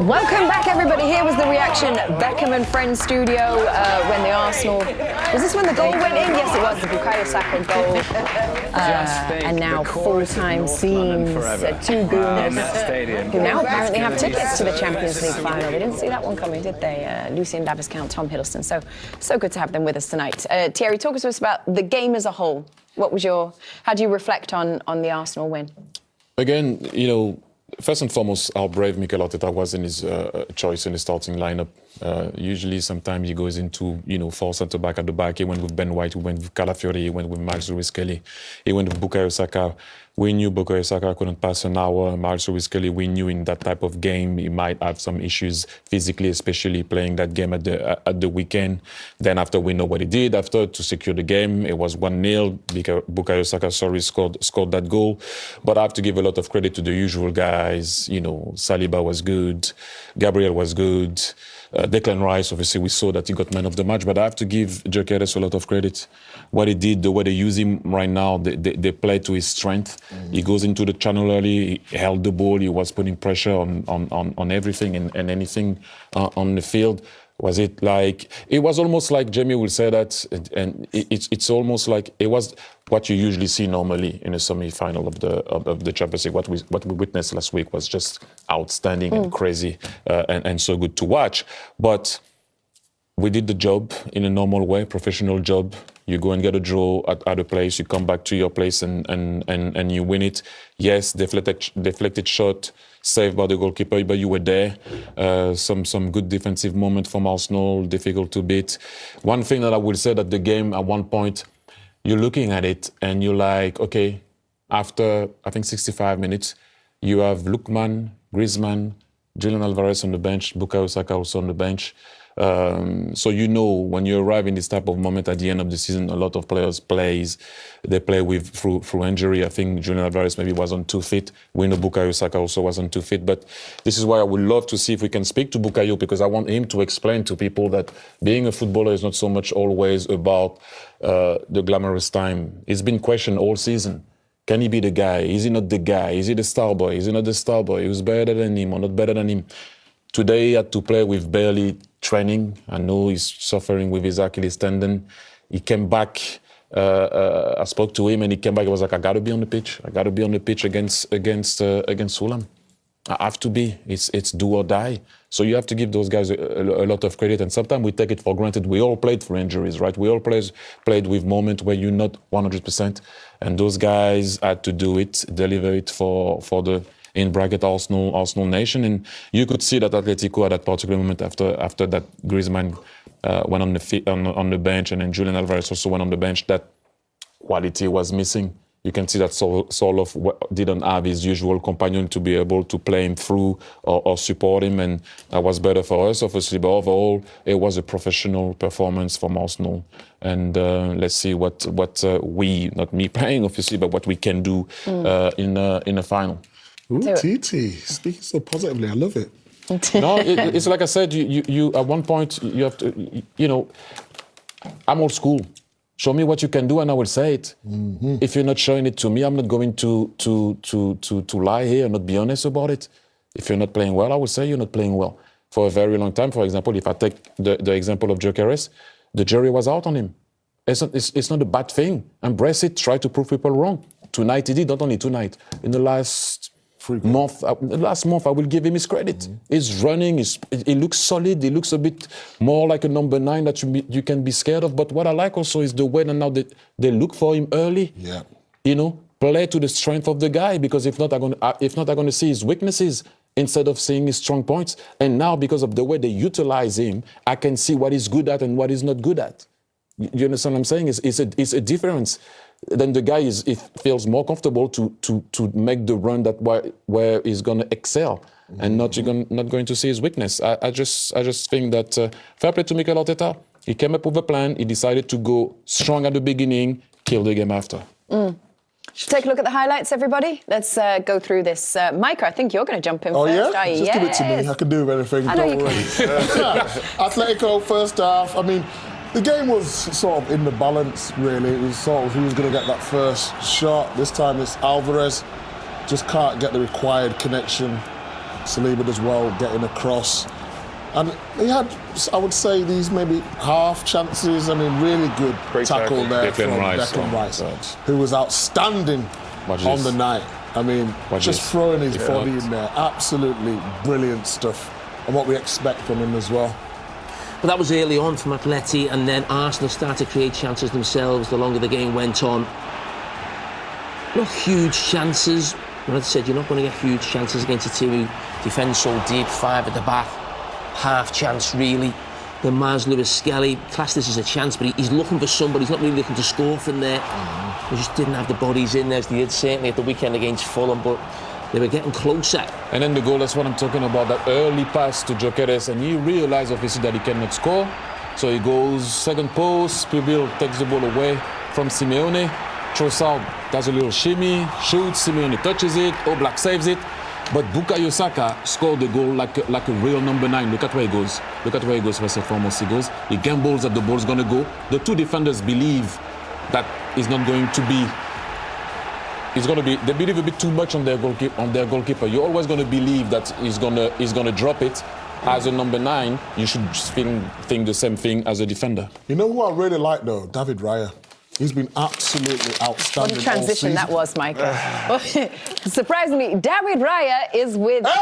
Welcome back, everybody. Here was the reaction Beckham and Friends studio when the Arsenal... Was this when the goal went in? Yes, it was, the Bukayo Saka goal. And now full-time scenes, two Gooners who now apparently have tickets to the Champions League final. They didn't see that one coming, did they? Lucien Daviscount, Tom Hiddleston. So good to have them with us tonight. Thierry, talk to us about the game as a whole. How do you reflect on the Arsenal win? Again, you know, first and foremost, how brave Mikel Arteta was in his choice in the starting lineup. Usually, sometimes he goes into, four centre-back at the back. He went with Ben White, he went with Calafiori, he went with Miles Lewis-Kelly, he went with Bukayo Saka. We knew Bukayo Saka couldn't pass an hour. Miles Lewis-Kelly, we knew in that type of game he might have some issues physically, especially playing that game at the weekend. Then after we know what he did after to secure the game, it was 1-0. Bukayo Saka, scored that goal. But I have to give a lot of credit to the usual guys. Saliba was good, Gabriel was good. Declan Rice, obviously, we saw that he got man of the match, but I have to give Gyökeres a lot of credit. What he did, the way they use him right now, they play to his strength. He goes into the channel early, he held the ball, he was putting pressure on everything and anything on the field. Was it like, it was almost like Jamie will say that, and it's almost like it was what you usually see normally in a semi-final of the Champions League. What we witnessed last week was just outstanding and crazy and so good to watch. But we did the job in a normal way, professional job. You go and get a draw at a place, you come back to your place and you win it. Yes, deflected shot, saved by the goalkeeper, but you were there. Some good defensive moment from Arsenal, difficult to beat. One thing that I will say that the game at one point, you're looking at it and you're like, okay, after I think 65 minutes, you have Lookman, Griezmann, Julian Alvarez on the bench, Bukayo Saka also on the bench. So when you arrive in this type of moment at the end of the season, a lot of players play through injury. I think Julian Alvarez maybe was on 2 feet. We know Bukayo Saka also was on 2 feet. But this is why I would love to see if we can speak to Bukayo, because I want him to explain to people that being a footballer is not so much always about the glamorous time. It's been questioned all season. Can he be the guy? Is he not the guy? Is he the star boy? Is he not the star boy? Who's better than him or not better than him? Today he had to play with barely training. I know he's suffering with his Achilles tendon. He came back. I spoke to him and he came back. He was like, I got to be on the pitch. I got to be on the pitch against Fulham. I have to be. It's do or die. So you have to give those guys a lot of credit. And sometimes we take it for granted. We all played through injuries, right? We all played with moments where you're not 100%. And those guys had to do it, deliver it for the, in bracket, Arsenal nation. And you could see that Atletico at that particular moment after that Griezmann went on the bench, and then Julian Alvarez also went on the bench, that quality was missing. You can see that Soloff didn't have his usual companion to be able to play him through or support him, and that was better for us, obviously. But overall, it was a professional performance from Arsenal. And let's see what we, not me playing, obviously, but what we can do in a final. Ooh, TT, speaking so positively, I love it. No, it's like I said, you at one point, you have to, I'm old school. Show me what you can do and I will say it. Mm-hmm. If you're not showing it to me, I'm not going to lie here and not be honest about it. If you're not playing well, I will say you're not playing well. For a very long time, for example, if I take the example of Gyökeres, the jury was out on him. It's not a bad thing. Embrace it, try to prove people wrong. Tonight he did, not only tonight. In the last month, I will give him his credit. Mm-hmm. He's running, he looks solid, he looks a bit more like a number 9 that you can be scared of. But what I like also is the way that now they look for him early. Yeah. Play to the strength of the guy, because if not, I'm going to see his weaknesses instead of seeing his strong points. And now, because of the way they utilize him, I can see what he's good at and what he's not good at. You understand what I'm saying? It's a difference. Then the guy feels more comfortable to make the run where he's going to excel, and not going to see his weakness. I just think that fair play to Mikel Arteta. He came up with a plan. He decided to go strong at the beginning, kill the game after. Take a look at the highlights, everybody. Let's go through this. Micah, I think you're going to jump in first. Yeah? Just give it to me. I can do anything. I know you can. Atletico, first half. I mean, the game was sort of in the balance, really. It was sort of who was going to get that first shot. This time it's Alvarez. Just can't get the required connection Saliba does well getting across. And he had, I would say, these maybe half chances. I mean, really good tackle there from Declan Rice, who was outstanding on the night. I mean, just throwing his body in there, absolutely brilliant stuff, and what we expect from him as well. But that was early on from Atleti, and then Arsenal started to create chances themselves the longer the game went on. Not huge chances. As I said, you're not going to get huge chances against a team who defends so deep, 5 at the back. Half chance, really. Then Mars Lewis Skelly, class this as a chance, but he's looking for somebody. He's not really looking to score from there. They just didn't have the bodies in there as they did certainly at the weekend against Fulham, but they were getting closer. And then the goal, that's what I'm talking about, that early pass to Gyökeres, and he realized obviously that he cannot score. So he goes second post, Pubil takes the ball away from Simeone. Trossard does a little shimmy, shoots, Simeone touches it, Oblak saves it. But Bukayo Saka scored the goal like a real number 9. Look at where he goes. Look at where he goes first and foremost. He goes, he gambles that the ball's going to go. The two defenders believe that he's not going to be. They believe a bit too much on their goalkeeper. You're always going to believe that he's going to drop it. As a number 9, you should just think the same thing as a defender. You know who I really like though? David Raya. He's been absolutely outstanding. What a transition that was, Micah. Surprisingly, David Raya is with over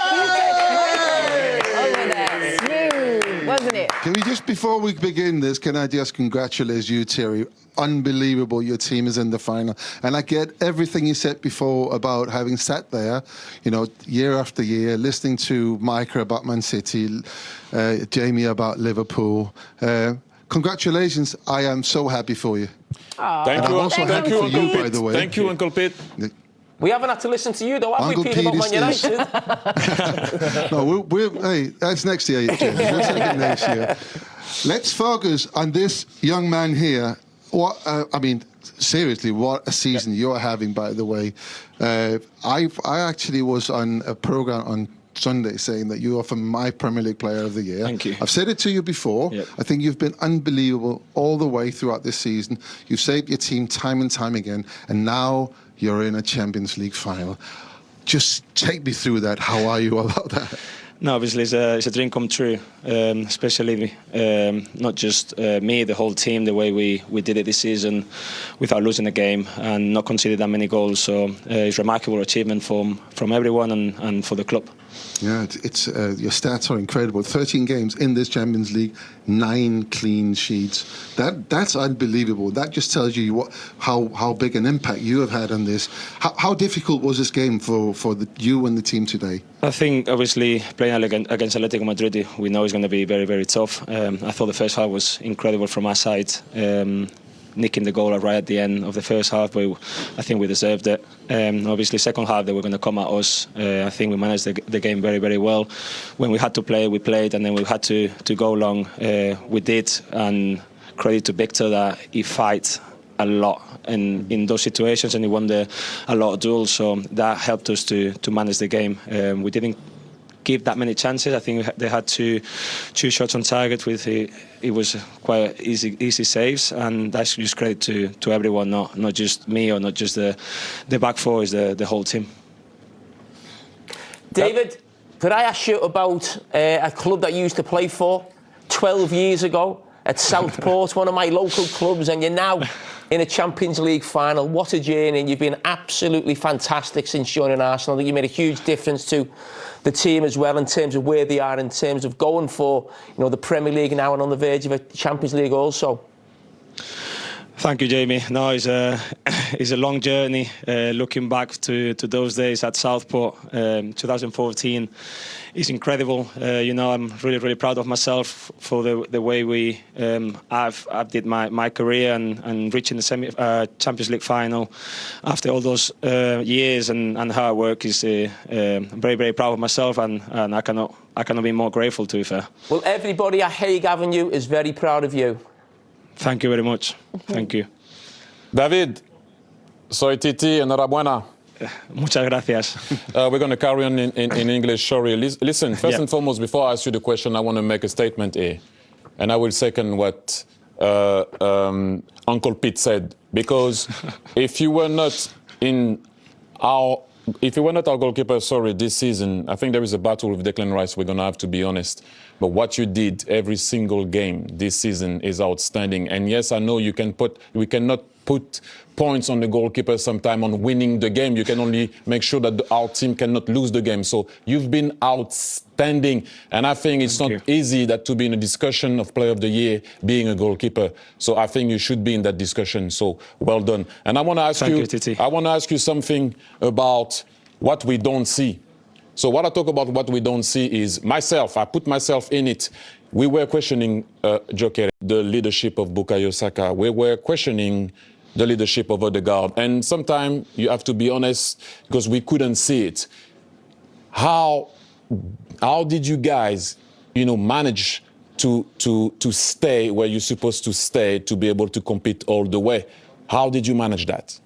there. Smooth, wasn't it? Can we just, before we begin this, can I just congratulate you, Thierry? Unbelievable, your team is in the final. And I get everything you said before about having sat there, you know, year after year, listening to Micah about Man City, Jamie about Liverpool. Congratulations, I am so happy for you. Thank you, also happy for you, by the way. Thank you, Uncle Pete. We haven't had to listen to you, though, have Uncle we, Pete, about Man United? No, hey, that's next year, Jamie. That's next year. Let's focus on this young man here. What I mean, seriously, what a season you're having, by the way. I actually was on a program on Sunday saying that you are for my Premier League Player of the Year. Thank you. I've said it to you before. Yep. I think you've been unbelievable all the way throughout this season. You've saved your team time and time again, and now you're in a Champions League final. Just take me through that. How are you about that? No, obviously it's a dream come true, especially not just me, the whole team, the way we did it this season without losing a game and not conceding that many goals. So it's a remarkable achievement from everyone and for the club. Yeah, it's your stats are incredible. 13 games in this Champions League, 9 clean sheets. That's unbelievable. That just tells you how big an impact you have had on this. How difficult was this game for you and the team today? I think obviously playing against Atletico Madrid, we know it's going to be very, very tough. I thought the first half was incredible from our side. Nicking the goal right at the end of the first half, but I think we deserved it. Obviously, second half they were going to come at us. I think we managed the game very, very well. When we had to play, we played, and then we had to go long. We did, and credit to Victor that he fights a lot in those situations, and he won a lot of duels. So that helped us to manage the game. We didn't give that many chances. I think they had two shots on target with it was quite easy saves, and that's just credit to everyone, not just me or not just the back four, is the whole team. David, could I ask you about a club that you used to play for 12 years ago at Southport, one of my local clubs, and you're now in a Champions League final? What a journey, and you've been absolutely fantastic since joining Arsenal. I think you made a huge difference to the team as well in terms of where they are, in terms of going for, you know, the Premier League now and on the verge of a Champions League also. Thank you, Jamie. No, it's a long journey. Looking back to those days at Southport, 2014, is incredible. I'm really, really proud of myself for the way I've did my career and reaching the Champions League final after all those years and hard work. Is very, very proud of myself, and I cannot be more grateful, to be fair. Well, everybody at Hague Avenue is very proud of you. Thank you very much. Thank you. David, soy Titi, enhorabuena. Muchas gracias. We're going to carry on in English, sorry. Listen, first and foremost, before I ask you the question, I want to make a statement here. And I will second what Uncle Pete said. Because if you were not in our if you were not our goalkeeper, sorry, this season, I think there is a battle with Declan Rice. We're going to have to be honest. But what you did every single game this season is outstanding. And yes, I know we cannot put points on the goalkeeper sometime on winning the game. You can only make sure that our team cannot lose the game. So you've been outstanding. And I think it's not easy to be in a discussion of Player of the Year being a goalkeeper. So I think you should be in that discussion. So well done. And I want to ask you something about what we don't see. So what I talk about what we don't see is myself. I put myself in it. We were questioning Joker, the leadership of Bukayo Saka. We were questioning the leadership of Odegaard. And sometimes you have to be honest because we couldn't see it. How did you guys, manage to stay where you're supposed to stay to be able to compete all the way? How did you manage that?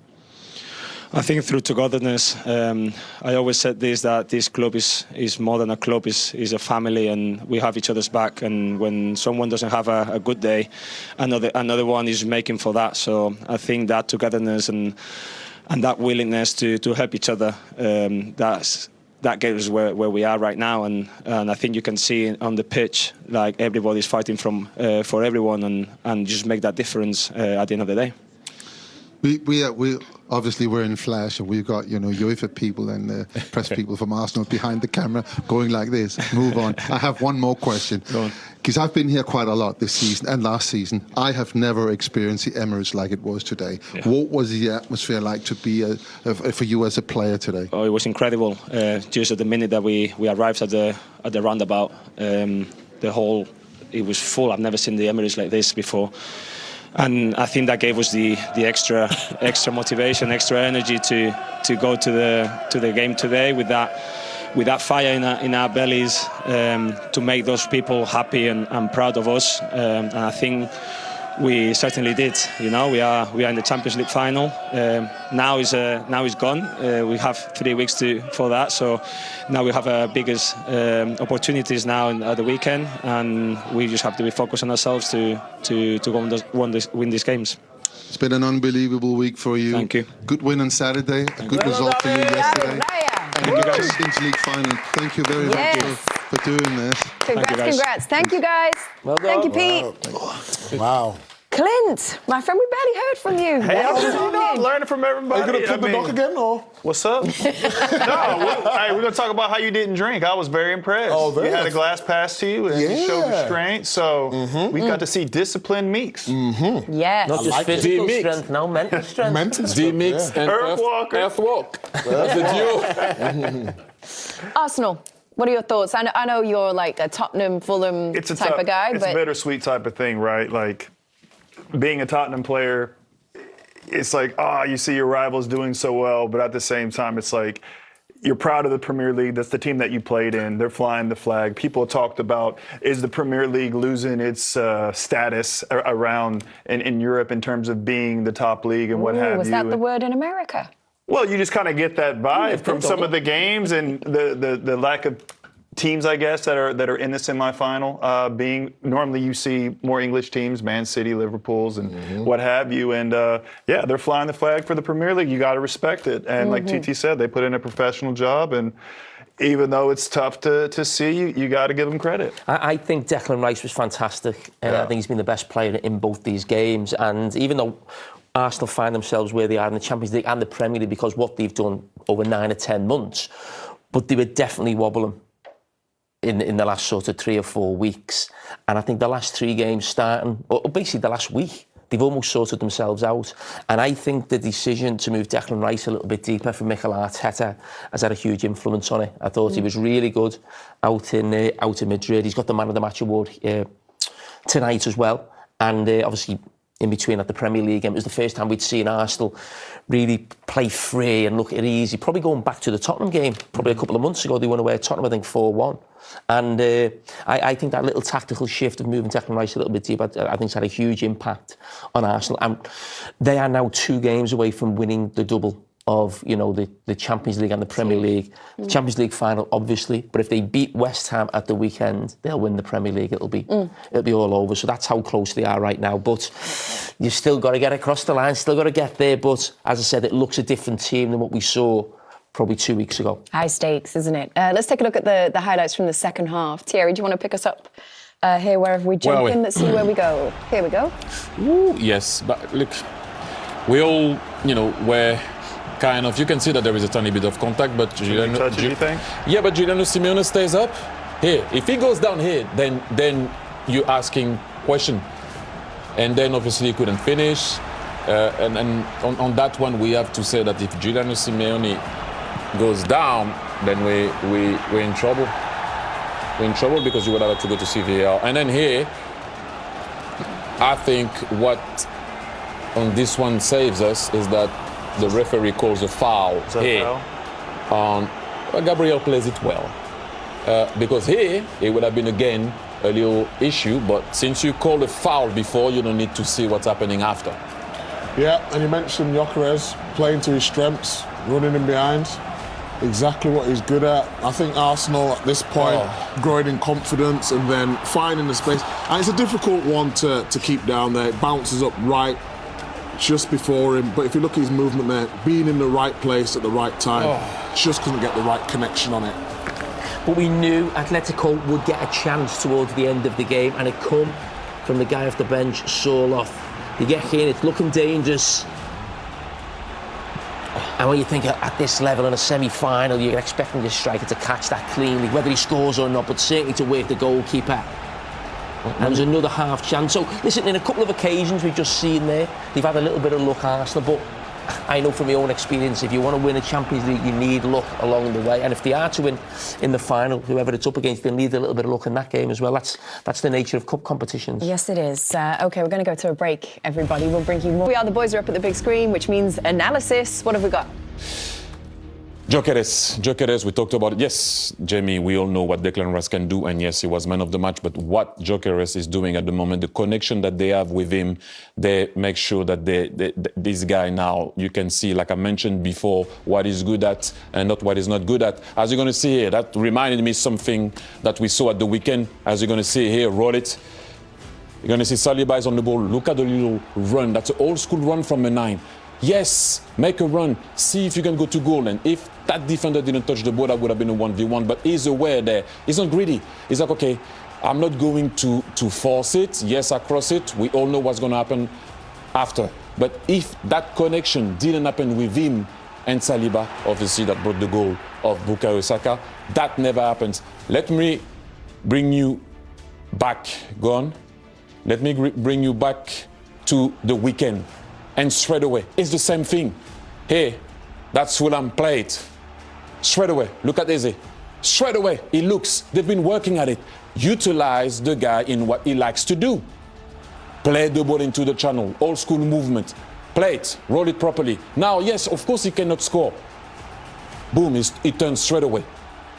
I think through togetherness. I always said that this club is more than a club, is a family, and we have each other's back. And when someone doesn't have a good day, another one is making for that. So I think that togetherness and that willingness to help each other, that gets us where we are right now. And I think you can see on the pitch, like everybody's fighting for everyone and just make that difference at the end of the day. We obviously we're in flash, and we've got UEFA people and the press people from Arsenal behind the camera going like this. Move on. I have one more question, because I've been here quite a lot this season and last season. I have never experienced the Emirates like it was today. Yeah. What was the atmosphere like to be for you as a player today? Oh, it was incredible. Just at the minute that we arrived at the roundabout, it was full. I've never seen the Emirates like this before. And I think that gave us the extra motivation, extra energy to go to the game today with that fire in our bellies, to make those people happy and proud of us. And I think we certainly did. We are in the Champions League final. Now is gone. We have 3 weeks for that. So now we have our biggest opportunities now at the weekend, and we just have to be focused on ourselves to win these games. It's been an unbelievable week for you. Thank you. Good win on Saturday. A good result for you yesterday. And the Champions League final. Thank you very much for doing this. Congrats. Thank you, guys. Well done. Thank you, Pete. Wow. Clint, my friend, we barely heard from you. Hey, I'm learning from everybody. Are you going to clip the dock again, or? What's up? Hey, we're going to talk about how you didn't drink. I was very impressed. Oh, very You had a glass passed to you, and you showed restraint. So we got to see disciplined Meeks. Yes. Not just physical strength, now mental strength. Mental strength, D-Mix and Earthwalk. That's the duo. Arsenal, what are your thoughts? I know you're like a Tottenham, Fulham type of guy. It's a bittersweet type of thing, right? Like, being a Tottenham player, it's like, you see your rivals doing so well, but at the same time, it's like, you're proud of the Premier League. That's the team that you played in. They're flying the flag. People talked about, is the Premier League losing its status around in Europe in terms of being the top league and what have you? Was that the word in America? Well, you just kind of get that vibe from some of the games and the lack of teams, I guess, that are in the semifinal. Being normally you see more English teams, Man City, Liverpool's, and what have you. And they're flying the flag for the Premier League. You got to respect it. And like TT said, they put in a professional job. And even though it's tough to see, you got to give them credit. I think Declan Rice was fantastic. And I think he's been the best player in both these games. And even though Arsenal find themselves where they are in the Champions League and the Premier League because what they've done over 9 or 10 months, but they were definitely wobbling in the last sort of 3 or 4 weeks. And I think the last 3 games starting, or basically the last week, they've almost sorted themselves out. And I think the decision to move Declan Rice a little bit deeper from Mikel Arteta has had a huge influence on it. I thought he was really good out in Madrid. He's got the Man of the Match award tonight as well. And obviously, in between at the Premier League, and it was the first time we'd seen Arsenal really play free and look at it easy. Probably going back to the Tottenham game, probably a couple of months ago, they won away at Tottenham, I think 4-1. And I think that little tactical shift of moving Declan Rice a little bit deeper, I think it's had a huge impact on Arsenal. And they are now 2 games away from winning the double of, the Champions League and the Premier League. The Champions League final, obviously, but if they beat West Ham at the weekend, they'll win the Premier League. It'll be all over. So that's how close they are right now. But you've still got to get across the line, still got to get there. But as I said, it looks a different team than what we saw probably 2 weeks ago. High stakes, isn't it? Let's take a look at the highlights from the second half. Thierry, do you want to pick us up here wherever we jump in? Let's see where we go. Here we go. Ooh, yes, but look, we all, were kind of, you can see that there is a tiny bit of contact, but Giuliano, yeah, but Giuliano Simeone stays up. Here, if he goes down here, then you're asking question. And then obviously he couldn't finish. And on that one, we have to say that if Giuliano Simeone goes down, then we're in trouble. We're in trouble because you would have to go to CVAR. And then here, I think what on this one saves us is that the referee calls a foul here. Gabriel plays it well. Because here, it would have been again a little issue, but since you call a foul before, you don't need to see what's happening after. Yeah, and you mentioned Gyökeres playing to his strengths, running in behind. Exactly what he's good at. I think Arsenal at this point growing in confidence and then finding the space. And it's a difficult one to keep down there. It bounces up right just before him. But if you look at his movement there, being in the right place at the right time, just couldn't get the right connection on it. But we knew Atletico would get a chance towards the end of the game, and it come from the guy off the bench, Sorloth. You get here, it's looking dangerous. And when you think at this level in a semi-final, you're expecting the striker to catch that cleanly, whether he scores or not, but certainly to wake the goalkeeper. And there's another half chance. So, listen, in a couple of occasions we've just seen there, they've had a little bit of luck, Arsenal, but I know from my own experience, if you want to win a Champions League, you need luck along the way. And if they are to win in the final, whoever it's up against, they'll need a little bit of luck in that game as well. That's the nature of cup competitions. Yes, it is. OK, we're going to go to a break, everybody. We'll bring you more. The boys are up at the big screen, which means analysis. What have we got? Gyökeres, we talked about it. Yes, Jamie, we all know what Declan Rice can do, and yes, he was man of the match, but what Gyökeres is doing at the moment, the connection that they have with him, they make sure that this guy now, you can see, like I mentioned before, what he's good at and not what he's not good at. As you're going to see here, that reminded me something that we saw at the weekend. As you're going to see here, roll it. You're going to see Saliba is on the ball. Look at the little run. That's an old school run from a 9. Yes, make a run, see if you can go to goal. And if that defender didn't touch the ball, that would have been a 1v1. But he's aware there. He's not greedy. He's like, okay, I'm not going to force it. Yes, I cross it. We all know what's going to happen after. But if that connection didn't happen with him and Saliba, obviously that brought the goal of Bukayo Saka, that never happens. Let me bring you back, go on. Let me bring you back to the weekend. And straight away, it's the same thing. Hey, that's Fulham played. Straight away, look at Eze. Straight away, he looks. They've been working at it. Utilize the guy in what he likes to do. Play the ball into the channel. Old school movement. Play it. Roll it properly. Now, yes, of course he cannot score. Boom, he turns straight away.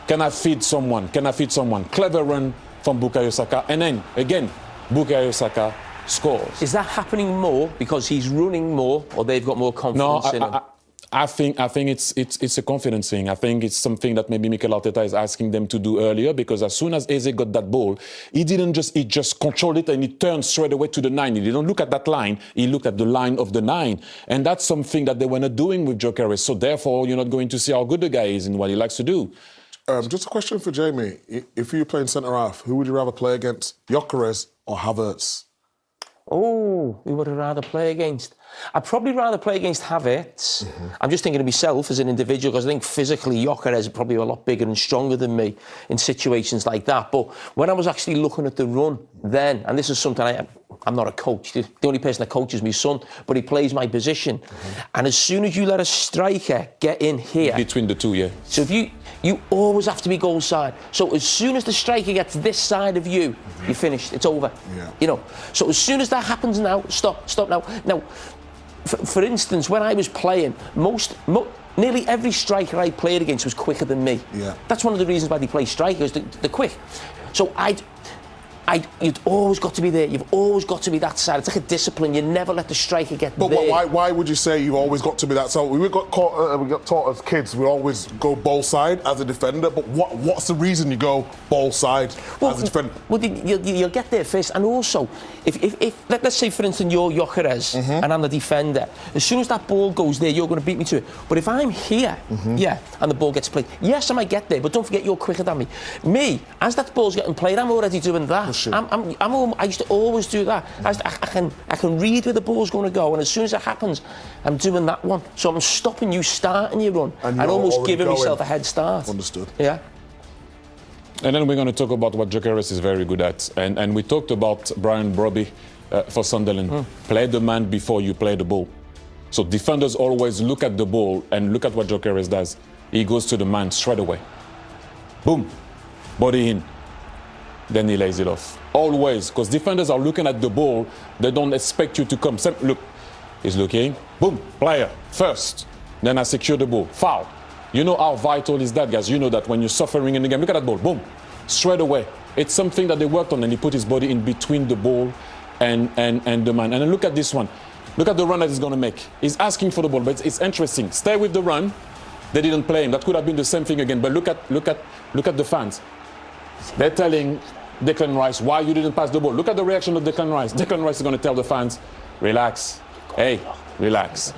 Can I feed someone? Can I feed someone? Clever run from Bukayo Saka. And then, again, Bukayo Saka scores. Is that happening more because he's running more, or they've got more confidence in him? I think it's a confidence thing. I think it's something that maybe Mikel Arteta is asking them to do earlier, because as soon as Eze got that ball, he just controlled it and he turned straight away to the 9. He didn't look at that line, he looked at the line of the 9. And that's something that they were not doing with Gyökeres. So therefore, you're not going to see how good the guy is in what he likes to do. Just a question for Jamie. If you're playing centre-half, who would you rather play against, Gyökeres or Havertz? Oh, who would I rather play against? I'd probably rather play against Havertz. I'm just thinking of myself as an individual, because I think physically Gyökeres is probably a lot bigger and stronger than me in situations like that. But when I was actually looking at the run then, and this is something I'm not a coach, the only person that coaches me is my son, but he plays my position. And as soon as you let a striker get in here... Between the two, yeah. So if you always have to be goal side. So as soon as the striker gets this side of you, you're finished. It's over. Yeah. You know. So as soon as that happens now, stop now. Now, for instance, when I was playing, nearly every striker I played against was quicker than me. Yeah. That's one of the reasons why they play strikers. They're quick. So I you've always got to be there. You've always got to be that side. It's like a discipline. You never let the striker get there. But why would you say you've always got to be that side? We got taught as kids we always go ball side as a defender. But what's the reason you go ball side as a defender? Well, you'll get there first. And also, if let's say, for instance, you're Gyökeres and I'm the defender, as soon as that ball goes there, you're going to beat me to it. But if I'm here, and the ball gets played, yes, I might get there, but don't forget you're quicker than me. Me, as that ball's getting played, I'm already doing that. I used to always do that. I can read where the ball's going to go, and as soon as it happens, I'm doing that one. So I'm stopping you starting your run and almost giving myself a head start. Understood. Yeah. And then we're going to talk about what Gyökeres is very good at. And we talked about Brian Brobby for Sunderland. Play the man before you play the ball. So defenders always look at the ball and look at what Gyökeres does. He goes to the man straight away. Boom. Body in. Then he lays it off. Always. Because defenders are looking at the ball. They don't expect you to come. Look. He's looking. Boom. Player. First. Then I secure the ball. Foul. You know how vital is that, guys? You know that when you're suffering in the game, look at that ball, boom, straight away. It's something that they worked on, and he put his body in between the ball and the man. And then look at this one. Look at the run that he's going to make. He's asking for the ball, but it's interesting. Stay with the run. They didn't play him. That could have been the same thing again. But look at the fans. They're telling Declan Rice why you didn't pass the ball. Look at the reaction of Declan Rice. Declan Rice is going to tell the fans, relax. Hey, relax.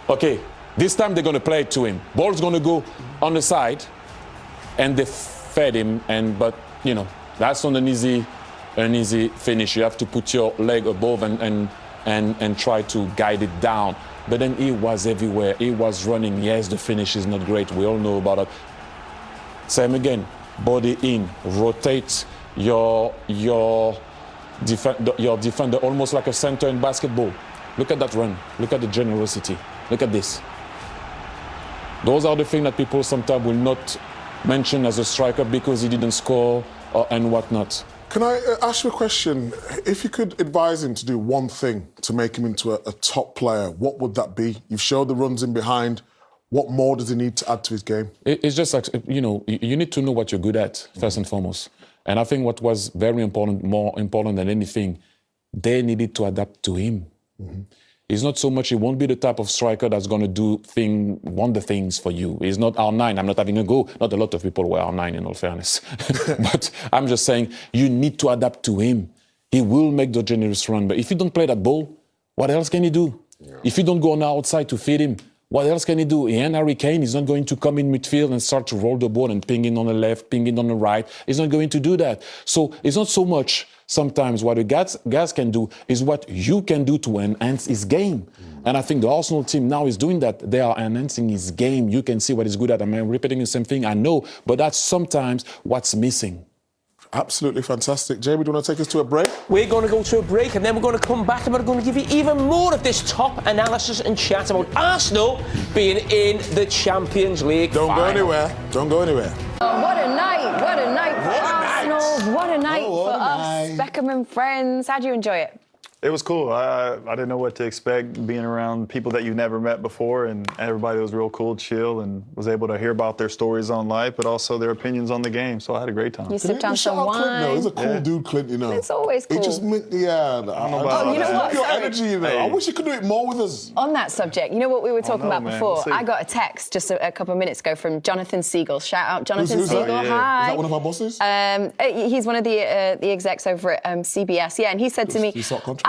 Okay. This time they're going to play it to him. Ball's going to go on the side, and they fed him. But that's not an easy finish. You have to put your leg above and try to guide it down. But then he was everywhere. He was running. Yes, the finish is not great. We all know about it. Same again. Body in. Rotate your defender almost like a center in basketball. Look at that run. Look at the generosity. Look at this. Those are the things that people sometimes will not mention as a striker because he didn't score and whatnot. Can I ask you a question? If you could advise him to do one thing to make him into a top player, what would that be? You've showed the runs in behind. What more does he need to add to his game? It's just like, you need to know what you're good at, first and foremost. And I think what was very important, more important than anything, they needed to adapt to him. He's not so much, he won't be the type of striker that's going to do wonder things for you. He's not R9. I'm not having a go. Not a lot of people were R9 in all fairness. But I'm just saying, you need to adapt to him. He will make the generous run. But if you don't play that ball, what else can he do? Yeah. If you don't go on the outside to feed him, what else can he do? Harry Kane is not going to come in midfield and start to roll the ball and ping it on the left, ping it on the right. He's not going to do that. So it's not so much sometimes what the guys can do is what you can do to enhance his game. And I think the Arsenal team now is doing that. They are enhancing his game. You can see what he's good at. I'm repeating the same thing, I know, but that's sometimes what's missing. Absolutely fantastic. Jamie, do you want to take us to a break? We're going to go to a break and then we're going to come back and we're going to give you even more of this top analysis and chat about Arsenal being in the Champions League Don't final. go anywhere. Don't go anywhere. What a night. What a night for Arsenal. What a night for us, Beckham and friends. How do you enjoy it? It was cool. I didn't know what to expect being around people that you've never met before, and everybody was real cool, chill, and was able to hear about their stories on life, but also their opinions on the game. So I had a great time. You sipped on some wine. Clint, though. He's a cool dude, Clint, you know. It's always cool. He just, yeah. I don't know about you know what? Your Sorry. energy, you know. Hey. I wish you could do it more with us. On that subject, you know what we were talking about man. before? We'll see. I got a text just a couple of minutes ago from Jonathan Siegel. Shout out, Jonathan Who's Siegel. that? Hi. Is that one of our bosses? He's one of the execs over at CBS. Yeah, and he said to me,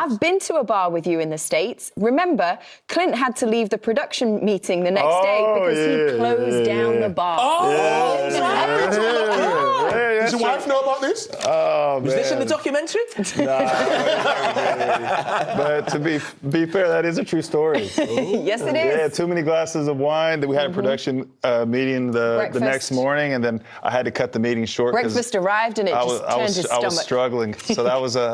I've been to a bar with you in the States. Remember, Clint had to leave the production meeting the next day because he closed down the bar. Does your wife know about this? Oh, Was this in the documentary? But to be fair, that is a true story. Yes, it is. Yeah, too many glasses of wine. We had a production meeting the next morning, and then I had to cut the meeting short. Breakfast arrived, and it just turned his stomach. I was struggling, so that was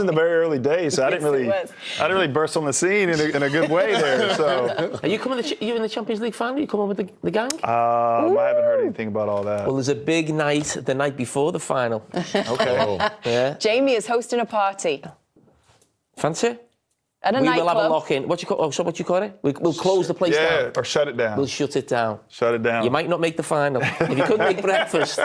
in the very early days. So I didn't really burst on the scene in a good way there. So Are you coming? You in the Champions League final? You coming with the gang? I haven't heard anything about all that. Well, there's a big night the night before the final. Okay. Yeah. Jamie is hosting a party. Fancy? At a We will nightclub. have a lock-in. What you call it? We'll close the place down. Or shut it down. We'll shut it down. Shut it down. You might not make the final. If you couldn't make breakfast.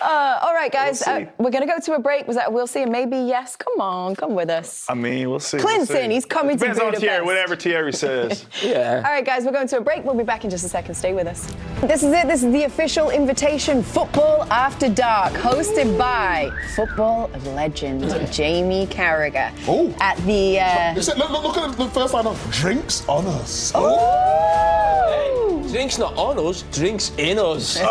All right, guys, we're going to go to a break. Was that a we'll see and maybe yes? Come on, come with us. I mean, we'll see. Clinton, he's coming to Depends on Budapest. Thierry, whatever Thierry says. Yeah. All right, guys, we're going to a break. We'll be back in just a second. Stay with us. This is it. This is the official invitation, Football After Dark, hosted by football legend Jamie Carragher. Oh. At the... Look at the first line of Drinks on Us. Oh! Drinks not on us, drinks in us. Wait,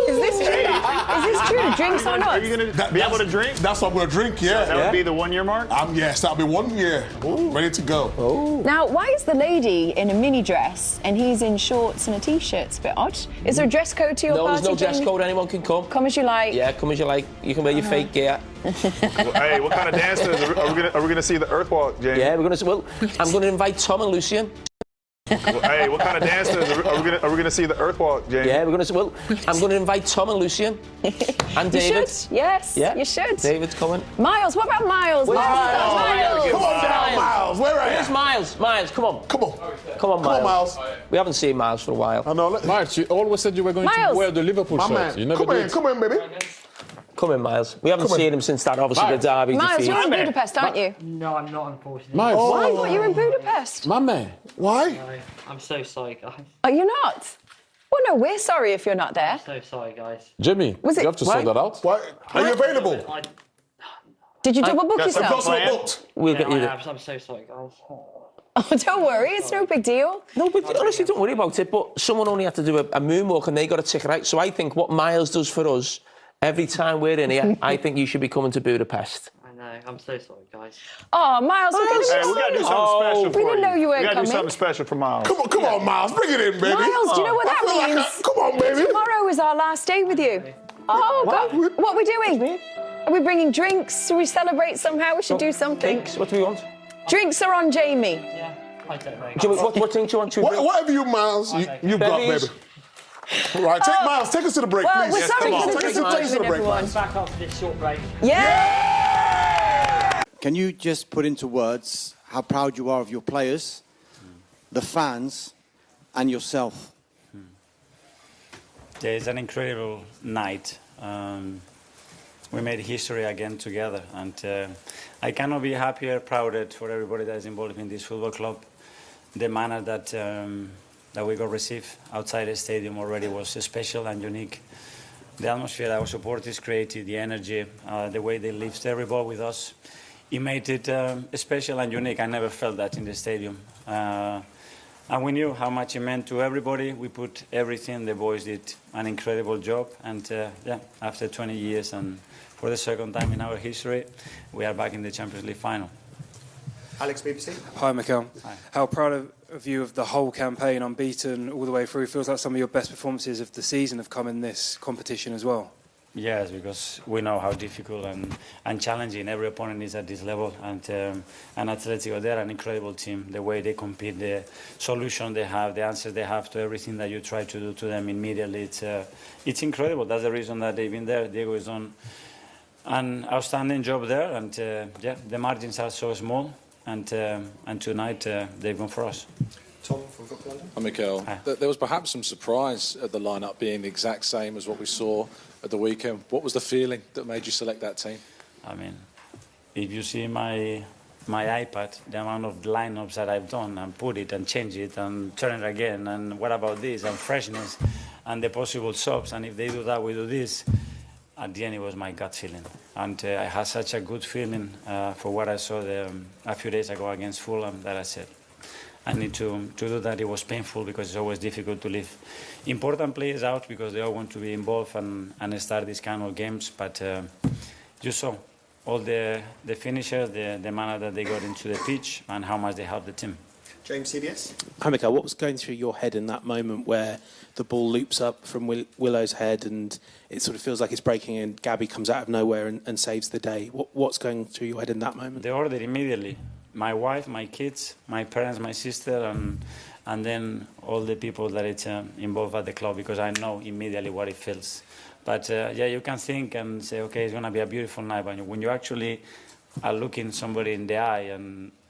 is this true? Is this true? Drinks on us? Are you going to be able to drink? That's what I'm going to drink, yeah. That would be the 1 year mark? Yes, that'll be 1 year. Ready to go. Now, why is the lady in a mini dress and he's in shorts and a t-shirt? It's a bit odd. Is there a dress code to your No, party? there's no dress Jamie? code. Anyone can come. Come as you like. Yeah, come as you like. You can wear your fake gear. Hey, what kind of dancers are we going to see the Earth Walk, Jamie? Yeah, we're going to. Well, I'm going to invite Tom and Lucian. Hey, what kind of dancers are we going to see the Earth Walk, Jamie? Yeah, we're going to. Well, I'm going to invite Tom and Lucian and David. You should. Yes, Yeah, you should. David's coming. Miles, what about Miles? Where's Miles? Come on down, Miles. Where are Where's you? Miles? Miles, come on. Come on. Come on, Miles. Miles. We haven't seen Miles for a while. I know. Miles, you always said you were going Miles. to wear the Liverpool My shirt. man. You never Come did. in, come in, baby. Come in, Miles. We haven't Come on. seen him since that, obviously, Miles. the derby Miles, defeat. you're in Budapest, aren't you? No, I'm not, unfortunately. Miles, I thought you were in Budapest. my man. Why? No, I'm so sorry, guys. Are you not? Well, no, we're sorry if you're not there. So sorry, guys. Jimmy, Was it- you have to sort that out. Why? Are you available? Did you double book Got some yourself? Got some booked. We'll Yeah, get you I there. am. I'm so sorry, guys. Oh, don't worry, it's no big deal. No, but honestly, don't worry about it. But someone only had to do a moonwalk and they got a ticket out. So I think what Miles does for us, every time we're in here, I think you should be coming to Budapest. I know. I'm so sorry, guys. Oh, Miles, we're going Hey, we got to do something special for we didn't know you weren't We got to do coming. something special for Miles. Come on, Miles. Bring it in, baby. Miles, do you know what I that feel like means? come on, baby. Tomorrow is our last day with you. Oh, God. What are we doing? Are we bringing drinks? Should we celebrate somehow? We should do something. Drinks? What do we want? Drinks are on Jamie. Yeah, I don't know. Jimmy, what drink do you want to drink? Whatever you, Miles, you got, baby. Bevies? Right, Miles, take us to the break, Well, please. we're sorry Come on, for the take us to the disappointment, break, everyone. Miles. Back after this short break. Yeah! Can you just put into words how proud you are of your players, the fans, and yourself? Yeah, it's an incredible night. We made history again together, and I cannot be happier, prouder for everybody that is involved in this football club. The manner that we got received outside the stadium already was special and unique. The atmosphere our supporters created, the energy, the way they lifted every ball with us, it made it special and unique. I never felt that in the stadium. And we knew how much it meant to everybody. We put everything. The boys did an incredible job. And yeah, after 20 years and for the second time in our history, we are back in the Champions League final. Alex, BBC. Hi, Mikel. Hi. How proud of you of the whole campaign, unbeaten all the way through. Feels like some of your best performances of the season have come in this competition as well. Yes, because we know how difficult and challenging every opponent is at this level. And Atletico, they're an incredible team. The way they compete, the solution they have, the answers they have to everything that you try to do to them immediately, it's incredible. That's the reason that they've been there. Diego is on an outstanding job there. And yeah, the margins are so small. And tonight they've gone for us. Tom from Football London. Hi, Mikel. There was perhaps some surprise at the lineup being the exact same as what we saw at the weekend. What was the feeling that made you select that team? I mean, if you see my iPad, the amount of lineups that I've done and put it and change it and turn it again, and what about this and freshness and the possible subs, and if they do that, we do this. At the end, it was my gut feeling, and I had such a good feeling for what I saw a few days ago against Fulham that I said, I need to do that. It was painful because it's always difficult to leave important players out because they all want to be involved and start these kind of games. But you saw all the finishers, the manner that they got into the pitch and how much they helped the team. James, CBS. Hi, Mikel. What was going through your head in that moment where the ball loops up from Willow's head and it sort of feels like it's breaking and Gabby comes out of nowhere and saves the day? What's going through your head in that moment? They ordered immediately. My wife, my kids, my parents, my sister, and then all the people that it's involved at the club, because I know immediately what it feels. But yeah, you can think and say, okay, it's going to be a beautiful night. But when you actually are looking somebody in the eye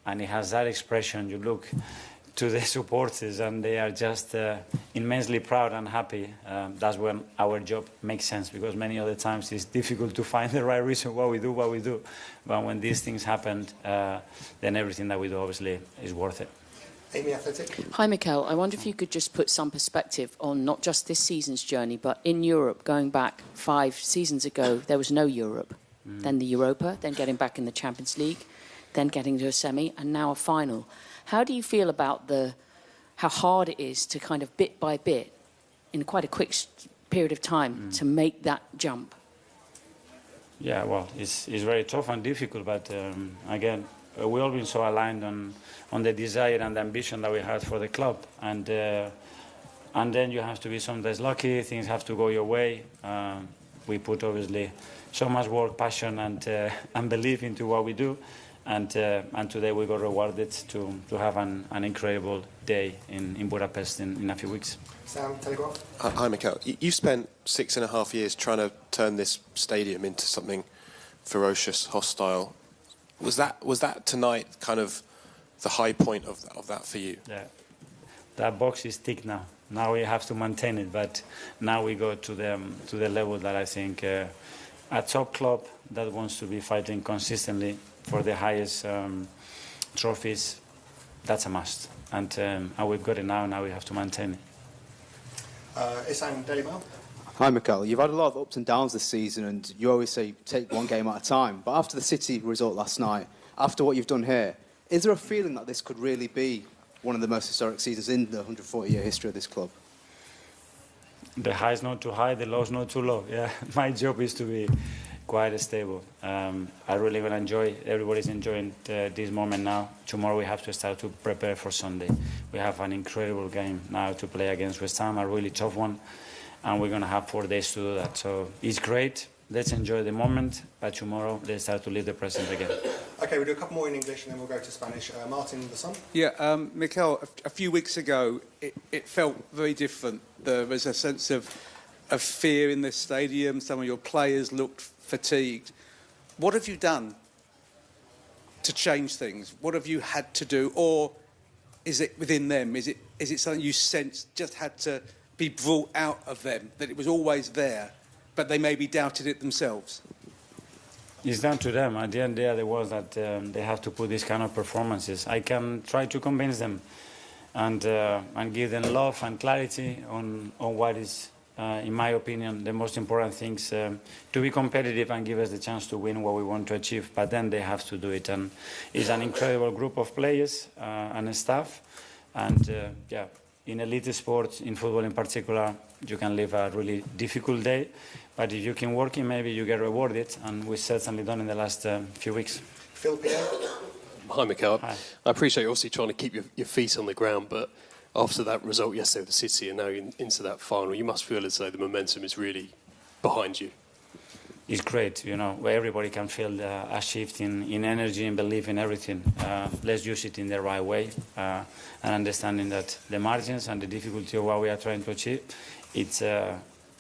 and it has that expression, you look to the supporters, and they are just immensely proud and happy. That's when our job makes sense, because many other times it's difficult to find the right reason why we do. But when these things happen, then everything that we do obviously is worth it. Amy, Athletic. Hi, Mikel. I wonder if you could just put some perspective on not just this season's journey, but in Europe, going back 5 seasons ago, there was no Europe. Then the Europa, then getting back in the Champions League, then getting to a semi, and now a final. How do you feel about how hard it is to kind of bit by bit, in quite a quick period of time, to make that jump? Yeah, well, it's very tough and difficult, but again, we've all been so aligned on the desire and the ambition that we had for the club, and then you have to be sometimes lucky. Things have to go your way. We put obviously so much work, passion, and belief into what we do, and today we got rewarded to have an incredible day in Budapest in a few weeks. Sam, Telegraph. Hi, Mikel. You've spent 6.5 years trying to turn this stadium into something ferocious, hostile. Was that tonight kind of the high point of that for you? Yeah, that box is ticked now. Now we have to maintain it, but now we go to the level that I think a top club that wants to be fighting consistently for the highest trophies, that's a must. And we've got it now. Now we have to maintain it. Isan, Daily Mail. Hi, Mikel. You've had a lot of ups and downs this season, and you always say take one game at a time. But after the City result last night, after what you've done here, is there a feeling that this could really be one of the most historic seasons in the 140-year history of this club? The high is not too high, the low is not too low. Yeah, my job is to be quite stable. I really will enjoy. Everybody's enjoying this moment now. Tomorrow we have to start to prepare for Sunday. We have an incredible game now to play against West Ham, a really tough one, and we're going to have 4 days to do that. So it's great. Let's enjoy the moment, but tomorrow let's start to live the present again. Okay, we'll do a couple more in English and then we'll go to Spanish. Martin, the Sun. Yeah, Mikel, a few weeks ago it felt very different. There was a sense of fear in this stadium. Some of your players looked fatigued. What have you done to change things? What have you had to do? Or is it within them? Is it something you sense just had to be brought out of them, that it was always there, but they maybe doubted it themselves? It's down to them. At the end, they are the ones that they have to put these kind of performances. I can try to convince them and give them love and clarity on what is, in my opinion, the most important things to be competitive and give us the chance to win what we want to achieve. But then they have to do it. And it's an incredible group of players and staff. And yeah, in elite sports, in football in particular, you can live a really difficult day. But if you keep working, maybe you get rewarded, and we've certainly done in the last few weeks. Phil Pierre. Hi, Mikel. Hi. I appreciate you obviously trying to keep your feet on the ground, but after that result yesterday with the City and now into that final, you must feel as though the momentum is really behind you. It's great, you know, where everybody can feel a shift in energy and belief in everything. Let's use it in the right way, and understanding that the margins and the difficulty of what we are trying to achieve,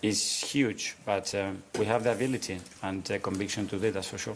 it's huge, but we have the ability and conviction to do it, that's for sure.